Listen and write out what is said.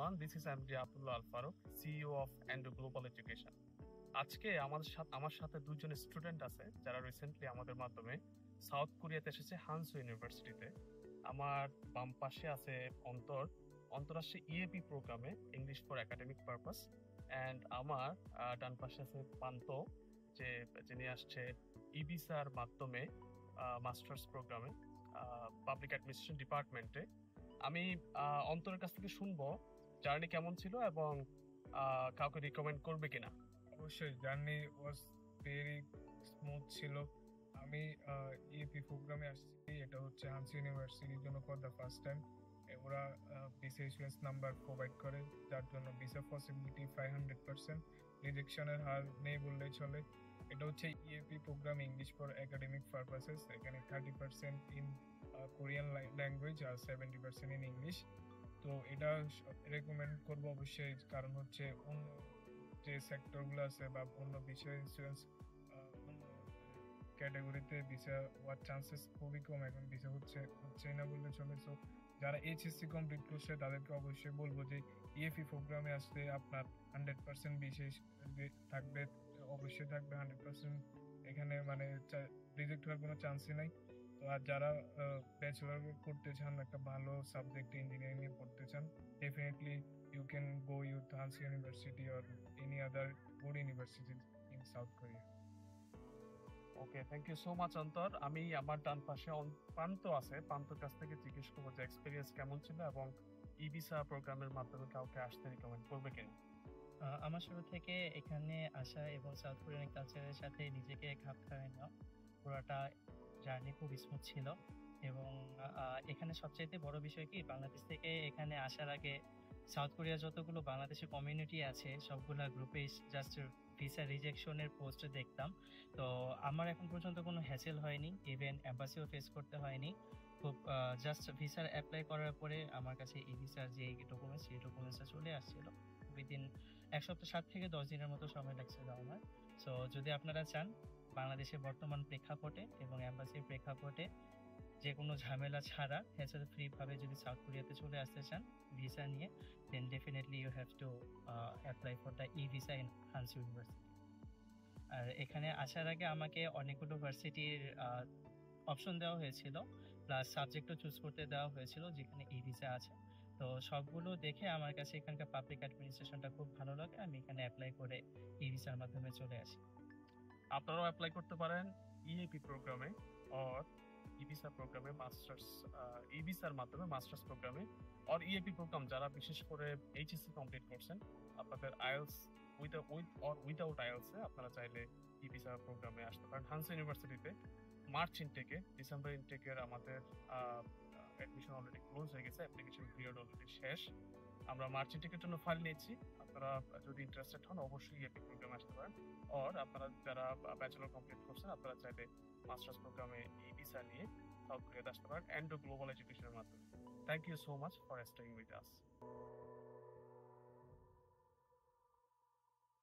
everyone. This is MD Abdullah Al Farouk, CEO of Endo Global Education. আজকে আমার সাথে দুজন স্টুডেন্ট আছে যারা রিসেন্টলি আমাদের মাধ্যমে সাউথ কোরিয়াতে এসেছে হানসু ইউনিভার্সিটিতে। আমার বাম পাশে আছে অন্তর আসছে ইএপি প্রোগ্রামে, English for academic purpose. And আমার ডান পাশে আছে পান্ত, যিনি আসছে ইবিসার মাধ্যমে মাস্টার্স প্রোগ্রামে পাবলিক অ্যাডমিনিস্ট্রেশন ডিপার্টমেন্টে। আমি অন্তরের কাছ থেকে শুনবো জার্নি কেমন ছিল এবং কাউকে রিকমেন্ড করবে কিনা। অবশ্যই জার্নি ওয়াজ ভেরি স্মুথ ছিল। আমি ইএপি প্রোগ্রামে আসছি, এটা হচ্ছে হানসু ইউনিভার্সিটির জন্য ফর দ্য ফার্স্ট টাইম। ওরা ভিসা ইস্যুয়েন্স নাম্বার প্রোভাইড করে, যার জন্য ভিসা পসিবিলিটি 500%, রিজেকশনের হার নেই বললেই চলে। এটা হচ্ছে EAP programme, English for academic purposes. এখানে 30% ইন কোরিয়ান ল্যাঙ্গুয়েজ আর 70% ইন ইংলিশ। তো এটা রেকমেন্ড করবো অবশ্যই, কারণ হচ্ছে অন্য যে সেক্টরগুলো আছে বা অন্য বিষয় ইন্স্যুরেন্স ক্যাটাগরিতে ভিসা হওয়ার চান্সেস খুবই কম, এখন ভিসা হচ্ছেই না বললে চলে। সো যারা এইচএসসি কমপ্লিট করছে তাদেরকে অবশ্যই বলবো যে ইএফি প্রোগ্রামে আসলে আপনার 100% বিশেষ থাকবে, অবশ্যই থাকবে 100%। এখানে মানে রিজেক্ট হওয়ার কোনো চান্সই নাই। তো আর যারা ব্যাচেলর করতে চান, একটা ভালো সাবজেক্টে ইঞ্জিনিয়ারিং নিয়ে পড়তে চান, definitely you can go with Hansu University or any other good university in South Korea. Okay, thank you so much Antar. আমি আমার ডান পাশে প্রান্ত আছে, প্রান্তর কাছ থেকে জিজ্ঞেস করবো যে এক্সপিরিয়েন্স কেমন ছিল এবং ই ভিসা প্রোগ্রামের মাধ্যমে কাউকে আসতে রিকমেন্ড করবে কিনা। আমার শুরু থেকে এখানে আসা এবং সাউথ কোরিয়ান কালচারের সাথে নিজেকে খাপ খাইয়ে নেওয়া, পুরোটা জার্নি খুব স্মুথ ছিল। এবং এখানে সবচাইতে বড় বিষয় কি, বাংলাদেশ থেকে এখানে আসার আগে সাউথ কোরিয়া যতগুলো বাংলাদেশের কমিউনিটি আছে সবগুলা গ্রুপে জাস্ট ভিসা রিজেকশনের পোস্ট দেখতাম। তো আমার এখন পর্যন্ত কোনো হ্যাসেল হয়নি, ইভেন এম্বাসিও ফেস করতে হয়নি। খুব জাস্ট ভিসার অ্যাপ্লাই করার পরে আমার কাছে ই ভিসার যে ডকুমেন্টস, সেই ডকুমেন্টসটা চলে আসছিল উইদিন 1 সপ্তাহ 7 থেকে 10 দিনের মতো সময় লাগছিল আমার। সো যদি আপনারা চান বাংলাদেশের বর্তমান প্রেক্ষাপটে এবং এম্বাসির প্রেক্ষাপটে যে কোনো ঝামেলা ছাড়া হ্যাসেল ফ্রি ভাবে যদি সাউথ কোরিয়াতে চলে আসতে চান ভিসা নিয়ে, then definitely you have to apply for the e visa in Hansu university. আর এখানে আসার আগে আমাকে অনেকগুলো ভার্সিটির অপশন দেওয়া হয়েছিল, প্লাস সাবজেক্টও চুজ করতে দেওয়া হয়েছিল যেখানে ই ভিসা আছে। তো সবগুলো দেখে আমার কাছে এখানকার পাবলিক অ্যাডমিনিস্ট্রেশনটা খুব ভালো লাগে, আমি এখানে অ্যাপ্লাই করে ই ভিসার মাধ্যমে চলে আসি। আপনারাও অ্যাপ্লাই করতে পারেন ইএপি প্রোগ্রামে অর ইভিসা প্রোগ্রামে, মাস্টার্স ইভিসার মাধ্যমে মাস্টার্স প্রোগ্রামে অর ইএপি প্রোগ্রাম যারা বিশেষ করে এইচএসসি কমপ্লিট করছেন, আপনাদের আইএলস উইদাউট আইএলসে আপনারা চাইলে ইভিসা প্রোগ্রামে আসতে পারেন। হানসু ইউনিভার্সিটিতে মার্চ ইনটেকে, ডিসেম্বর ইনটেকের আমাদের অ্যাডমিশন অলরেডি ক্লোজ হয়ে গেছে, অ্যাপ্লিকেশন পিরিয়ড অলরেডি শেষ। আমরা মার্চ ইনটেকের জন্য ফাইল নিয়েছি। আপনারা যদি ইন্টারেস্টেড হন অবশ্যই ইএপি প্রোগ্রামে আসতে পারেন। অর আপনারা যারা ব্যাচেলর কমপ্লিট করছেন আপনারা চাইলে মাস্টার্স প্রোগ্রামে ই ভিসা নিয়ে সাউথ কোরিয়াতে আসতে পারেন এন্ডো গ্লোবাল এডুকেশনের মাধ্যমে। Thank you so much for staying with us.